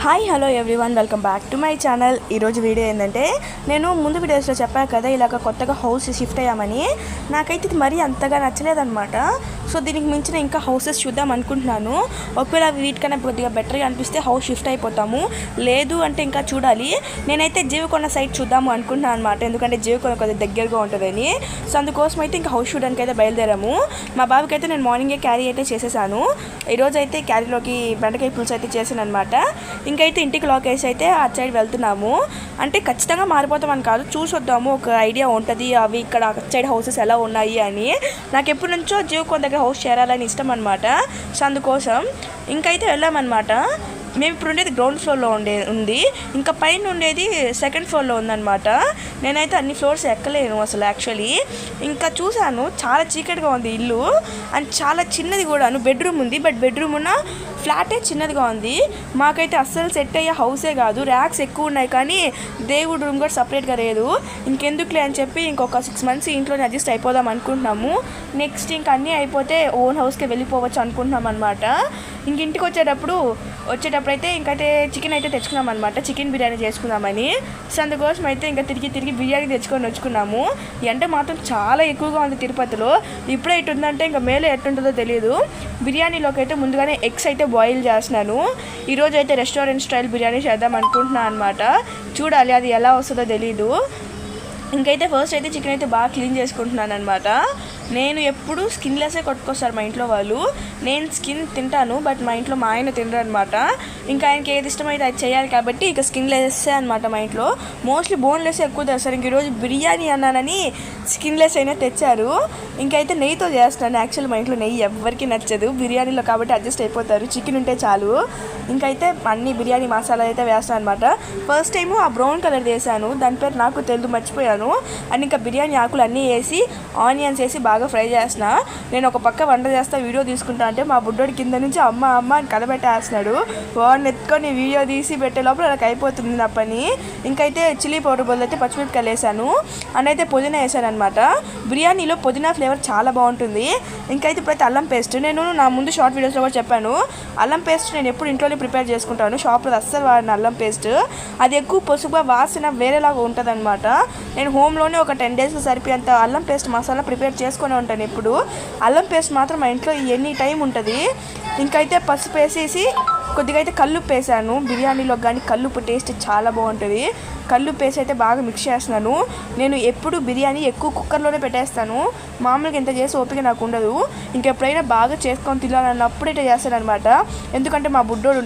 Hi hello everyone, welcome back to my channel. ఈరోజు video ఏంటంటే, నేను ముందు వీడియోస్లో చెప్పాను కదా ఇలాగ కొత్తగా హౌస్ షిఫ్ట్ అయ్యామని. నాకైతే ఇది మరీ అంతగా నచ్చలేదన్నమాట. సో దీనికి మించిన ఇంకా హౌసెస్ చూద్దాం అనుకుంటున్నాను. ఒకవేళ వీటికన్నా కొద్దిగా బెటర్గా అనిపిస్తే హౌస్ షిఫ్ట్ అయిపోతాము, లేదు అంటే ఇంకా చూడాలి. నేనైతే జీవకొండ సైట్ చూద్దాము అనుకుంటున్నాను అనమాట, ఎందుకంటే జీవకొండ కొద్దిగా దగ్గరగా ఉంటుందని. సో అందుకోసం అయితే ఇంకా హౌస్ చూడడానికి అయితే బయలుదేరాము. మా బాబుకి అయితే నేను మార్నింగే క్యారీ అయితే చేసేసాను. ఈరోజు అయితే క్యారీలోకి బెండకాయ పులుసు అయితే చేశాను అనమాట. ఇంకైతే ఇంటికి లాక్ వేసి అయితే అటు సైడ్ వెళ్తున్నాము. అంటే ఖచ్చితంగా మారిపోతామని కాదు, చూసొద్దాము, ఒక ఐడియా ఉంటుంది అవి ఇక్కడ అటు సైడ్ హౌసెస్ ఎలా ఉన్నాయి అని. నాకు ఎప్పటి నుంచో జీవకొండ దగ్గర హౌస్ చేరాలని ఇష్టం అనమాట. సో అందుకోసం ఇంకైతే వెళ్ళామన్నమాట. మేము ఇప్పుడు ఉండేది గ్రౌండ్ ఫ్లోర్లో ఉంది, ఇంకా పైన ఉండేది సెకండ్ ఫ్లోర్లో ఉందన్నమాట. నేనైతే అన్ని ఫ్లోర్స్ ఎక్కలేను అసలు యాక్చువల్లీ. ఇంకా చూశాను, చాలా చీకటిగా ఉంది ఇల్లు అండ్ చాలా చిన్నది కూడాను. బెడ్రూమ్ ఉంది, బట్ బెడ్రూమ్ ఉన్న ఫ్లాటే చిన్నదిగా ఉంది. మాకైతే అస్సలు సెట్ అయ్యే హౌసే కాదు. ర్యాక్స్ ఎక్కువ ఉన్నాయి కానీ దేవుడు రూమ్ కూడా సపరేట్గా లేదు. ఇంకెందుకులే అని చెప్పి ఇంకొక 6 months ఇంట్లోనే అడ్జస్ట్ అయిపోదాం అనుకుంటున్నాము. నెక్స్ట్ ఇంక అన్నీ అయిపోతే ఓన్ హౌస్కి వెళ్ళిపోవచ్చు అనుకుంటున్నాం అనమాట. ఇంక ఇంటికి వచ్చేటప్పుడు అయితే ఇంకైతే చికెన్ అయితే తెచ్చుకున్నాం అనమాట, చికెన్ బిర్యానీ చేసుకుందామని. సో అందుకోసం అయితే ఇంకా తిరిగి బిర్యానీ తెచ్చుకొని వచ్చుకున్నాము. ఎండ మాత్రం చాలా ఎక్కువగా ఉంది తిరుపతిలో. ఇప్పుడే ఇటు ఉందంటే ఇంకా మేలే ఎట్టుంటుందో తెలియదు. బిర్యానీలోకి అయితే ముందుగానే ఎగ్స్ అయితే బాయిల్ చేస్తున్నాను. ఈరోజు అయితే రెస్టారెంట్ స్టైల్ బిర్యానీ చేద్దాం అనుకుంటున్నాను అనమాట. చూడాలి అది ఎలా వస్తుందో తెలీదు. ఇంకైతే ఫస్ట్ అయితే చికెన్ అయితే బాగా క్లీన్ చేసుకుంటున్నాను అనమాట. నేను ఎప్పుడు స్కిన్లెస్సే కొట్టుకొస్తారు మా ఇంట్లో వాళ్ళు. నేను స్కిన్ తింటాను, బట్ మా ఇంట్లో మా ఆయన తినరు అనమాట. ఇంకా ఆయనకి ఏది ఇష్టమైతే అది చేయాలి కాబట్టి ఇక స్కిన్లెస్సే అనమాట మా ఇంట్లో. మోస్ట్లీ బోన్లెస్ ఎక్కువ తెస్తారు. ఇంక ఈరోజు బిర్యానీ అన్నానని స్కిన్లెస్ అయినా తెచ్చారు. ఇంకైతే నెయ్యితో చేస్తున్నాను. యాక్చువల్లీ మా ఇంట్లో నెయ్యి ఎవరికి నచ్చదు బిర్యానీలో, కాబట్టి అడ్జస్ట్ అయిపోతారు, చికెన్ ఉంటే చాలు. ఇంకైతే అన్ని బిర్యానీ మసాలా అయితే వేస్తాను అనమాట. ఫస్ట్ టైము ఆ బ్రౌన్ కలర్ వేసాను, దాని పేరు నాకు తెలుగు మర్చిపోయాను. అండ్ ఇంకా బిర్యానీ ఆకులు అన్నీ వేసి ఆనియన్స్ వేసి బాగా ఫ్రై చేసిన. నేను ఒక పక్క వంట చేస్తా వీడియో తీసుకుంటా అంటే మా బుడ్డోడి కింద నుంచి అమ్మ అని కథబెట్టేస్తున్నాడు. వాడిని ఎత్తుకొని వీడియో తీసి పెట్టే లోపల నాకు అయిపోతుంది నా పని. ఇంకైతే చిల్లీ పౌడర్ బదులు అయితే పచ్చిమిరపకాయలు వేసాను అండ్ అయితే పుదీనా వేసాను అనమాట. బిర్యానీలో పుదీనా ఫ్లేవర్ చాలా బాగుంటుంది. ఇంకైతే ఇప్పుడైతే అల్లం పేస్ట్, నేను నా ముందు షార్ట్ వీడియోస్లో కూడా చెప్పాను, అల్లం పేస్ట్ నేను ఎప్పుడు ఇంట్లోనే ప్రిపేర్ చేసుకుంటాను. షాప్లో అస్సలు వాడిన అల్లం పేస్ట్ అది ఎక్కువ పసుపుగా వాసన వేరేలాగా ఉంటుంది అనమాట. నేను హోమ్లోనే ఒక 10 days సరిపోయేంత అల్లం పేస్ట్ మసాలా ప్రిపేర్ చేసుకొని ఉంటాను ఎప్పుడు. అల్లం పేస్ట్ మాత్రం మా ఇంట్లో ఎనీ టైం ఉంటుంది. ఇంకైతే పసుపు వేసేసి కొద్దిగా అయితే కల్లుప్పు వేసాను. బిర్యానీలో కానీ కల్లుప్పు టేస్ట్ చాలా బాగుంటుంది. కల్లుప్పు వేసి అయితే బాగా మిక్స్ చేస్తున్నాను. నేను ఎప్పుడు బిర్యానీ ఎక్కువ కుక్కర్లోనే పెట్టేస్తాను, మామూలుగా ఎంత చేసి ఓపిక నాకు ఉండదు. ఇంకెప్పుడైనా బాగా చేసుకొని తినాలన్నప్పుడు అయితే చేస్తాను అనమాట. ఎందుకంటే మా బుడ్డోడు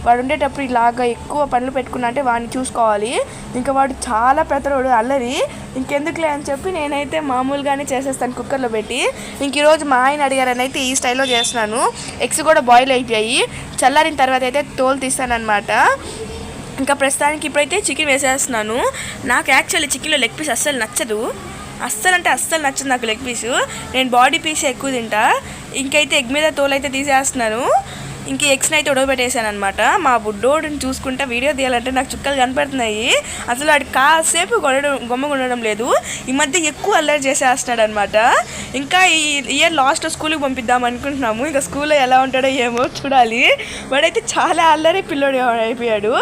వాడు ఉండేటప్పుడు ఇలాగా ఎక్కువ పనులు పెట్టుకున్నా అంటే వాడిని చూసుకోవాలి. ఇంకా వాడు చాలా పెద్దోడు, అల్లరి. ఇంకెందుకులే అని చెప్పి నేనైతే మామూలుగానే చేసేస్తాను కుక్కర్లో పెట్టి. ఇంక ఈరోజు మా ఆయన అడిగారని అయితే ఈ స్టైల్లో చేస్తున్నాను. ఎగ్స్ కూడా బాయిల్ అయిపోయాయి, చల్లారిన తర్వాత అయితే తోలు తీస్తానమాట. ఇంకా ప్రస్తుతానికి ఇప్పుడైతే చికెన్ వేసేస్తున్నాను. నాకు యాక్చువల్లీ చికెన్లో లెగ్ పీస్ అస్సలు నచ్చదు, అస్సలు నచ్చదు నాకు లెగ్ పీసు. నేను బాడీ పీస్ ఎక్కువ తింటా. ఇంకైతే ఎగ్ మీద తోలు అయితే తీసేస్తున్నాను. ఇంక ఎగ్స్ని అయితే ఉడకబెట్టేసాను అనమాట. మా బుడ్డోడిని చూసుకుంటా వీడియో తీయాలంటే నాకు చుక్కలు కనపడుతున్నాయి. అసలు వాడు కాసేపు గొమ్మగా ఉండడం లేదు. ఈ మధ్య ఎక్కువ అల్లరి చేసేస్తున్నాడు అనమాట. ఇంకా ఈ ఇయర్ లాస్ట్ స్కూల్కి పంపిద్దాం అనుకుంటున్నాము. ఇంకా స్కూల్లో ఎలా ఉంటాడో ఏమో చూడాలి. వాడైతే చాలా అల్లరి పిల్లోడు అయిపోయాడు.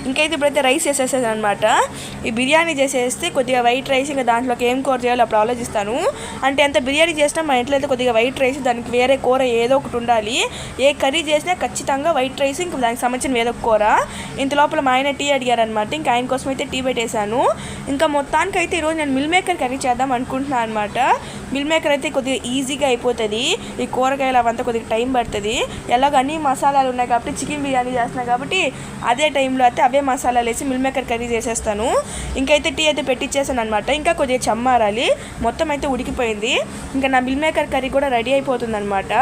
ఇంకైతే ఇప్పుడైతే రైస్ వేసేసాను అనమాట. ఈ బిర్యానీ చేసేస్తే కొద్దిగా వైట్ రైస్, ఇంకా దాంట్లోకి ఏం కూర చేయాలో అప్పుడు ఆలోచిస్తాను. అంటే ఎంత బిర్యానీ చేసినా మా ఇంట్లో అయితే కొద్దిగా వైట్ రైస్, దానికి వేరే కూర ఏదో ఒకటి ఉండాలి. ఏ కర్రీ చేసినా ఖచ్చితంగా వైట్ రైస్, ఇంకా దానికి సంబంధించిన ఏదో ఒక కూర. ఇంత లోపల మా ఆయన టీ అడిగారనమాట. ఇంకా ఆయన కోసం అయితే టీ పెట్టేశాను. ఇంకా మొత్తానికి అయితే ఈరోజు నేను మిల్ మేకర్ కర్రీ చేద్దాం అనుకుంటున్నాను అనమాట. మిల్ మేకర్ అయితే కొద్దిగా ఈజీగా అయిపోతుంది. ఈ కూరగాయలు అవంతా కొద్దిగా టైం పడుతుంది. ఎలాగో అన్ని మసాలాలు ఉన్నాయి కాబట్టి చికెన్ బిర్యానీ చేస్తున్నాను కాబట్టి అదే టైంలో అయితే అవే మసాలాలు వేసి మిల్ మేకర్ కర్రీ చేసేస్తాను. ఇంకైతే టీ అయితే పెట్టించేసాను అనమాట. ఇంకా కొద్దిగా చమ్మారాలి, మొత్తం అయితే ఉడికిపోయింది. ఇంకా నా మిల్ మేకర్ కర్రీ కూడా రెడీ అయిపోతుంది అనమాట.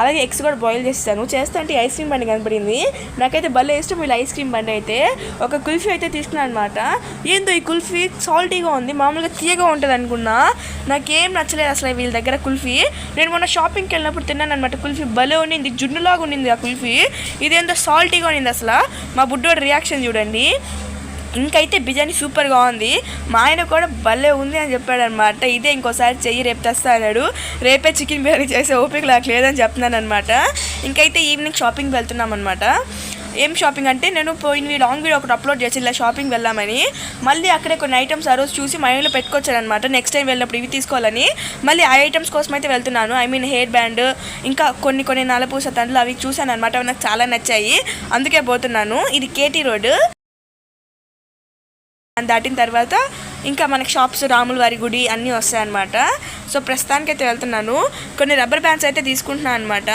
అలాగే ఎగ్స్ కూడా బాయిల్ చేస్తాను. చేస్తుంటే ఐస్ క్రీమ్ బండి కనపడింది. నాకైతే భలే ఇష్టం వీళ్ళ ఐస్ క్రీమ్ బండి. అయితే ఒక కుల్ఫీ అయితే తీసుకున్నాను అనమాట. ఏందో ఈ కుల్ఫీ సాల్టీగా ఉంది, మామూలుగా తీయగా ఉంటుంది అనుకున్నా. నాకేం నచ్చలేదు అసలు వీళ్ళ దగ్గర కుల్ఫీ. నేను మొన్న షాపింగ్కి వెళ్ళినప్పుడు తిన్నాను అనమాట. కుల్ఫీ భలే ఉండింది, జున్నులాగా ఉండింది ఆ కుల్ఫీ. ఇదేంతో సాల్టీగా ఉండింది అసలు. మా బుడ్డోడి రియాక్షన్ చూడండి. ఇంకైతే బిర్యానీ సూపర్గా ఉంది. మా ఆయన కూడా భలే ఉంది అని చెప్పాడనమాట. ఇదే ఇంకోసారి చెయ్యి, రేపు తెస్తా అన్నాడు. రేపే చికెన్ బిర్యానీ చేసే ఓపిక నాకు లేదని చెప్తున్నాను అనమాట. ఇంకైతే ఈవినింగ్ షాపింగ్కి వెళ్తున్నాం అనమాట. ఏం షాపింగ్ అంటే నేను పోయిన లాంగ్ వీడియో ఒకటి అప్లోడ్ చేసి ఇలా షాపింగ్ వెళ్ళామని, మళ్ళీ అక్కడే కొన్ని ఐటమ్స్ ఆ రోజు చూసి మైండ్లో పెట్టుకొచ్చాను అనమాట. నెక్స్ట్ టైం వెళ్ళినప్పుడు ఇవి తీసుకోవాలని. మళ్ళీ ఆ ఐటమ్స్ కోసం అయితే వెళ్తున్నాను. ఐ మీన్ హెయిర్ బ్యాండ్, ఇంకా కొన్ని నలపూస తండ్రులు అవి చూశాను అనమాట. అవి నాకు చాలా నచ్చాయి, అందుకే పోతున్నాను. ఇది కేటీ రోడ్. దాటిన తర్వాత ఇంకా మనకి షాప్స్, రాముల వారి గుడి అన్నీ వస్తాయన్నమాట. సో ప్రస్తుతానికైతే వెళ్తున్నాను. కొన్ని రబ్బర్ బ్యాండ్స్ అయితే తీసుకుంటున్నాను అనమాట.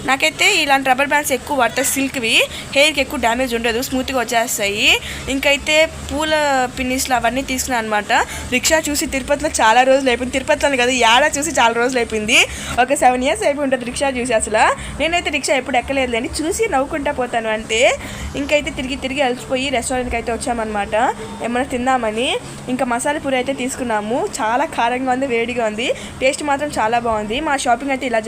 నాకైతే ఇలాంటి రబ్బర్ బ్యాండ్స్ ఎక్కువ పడతాయి, సిల్క్వి. హెయిర్కి ఎక్కువ డ్యామేజ్ ఉండదు, స్మూత్గా వచ్చేస్తాయి. ఇంకైతే పూల పిన్నిస్లు అవన్నీ తీసుకున్నాను అనమాట. రిక్షా చూసి తిరుపతిలో చాలా రోజులు అయిపోయింది. తిరుపతిలో కదా, యాడ చూసి చాలా రోజులు అయిపోయింది. ఒక 7 years అయిపోయి ఉంటుంది రిక్షా చూసి. అసలు నేనైతే రిక్షా ఎప్పుడు ఎక్కలేదు అని చూసి నవ్వుకుంటా పోతాను అంతే. ఇంకైతే తిరిగి అలసిపోయి రెస్టారెంట్కి అయితే వచ్చామన్నమాట ఏమైనా తిందామని. ఇంకా మసాలా పూరి అయితే తీసుకున్నాము. చాలా కారంగా ఉంది, వేడిగా ఉంది. టేస్ట్ మాత్రం చాలా బాగుంది. మా షాపింగ్ అయితే ఇలా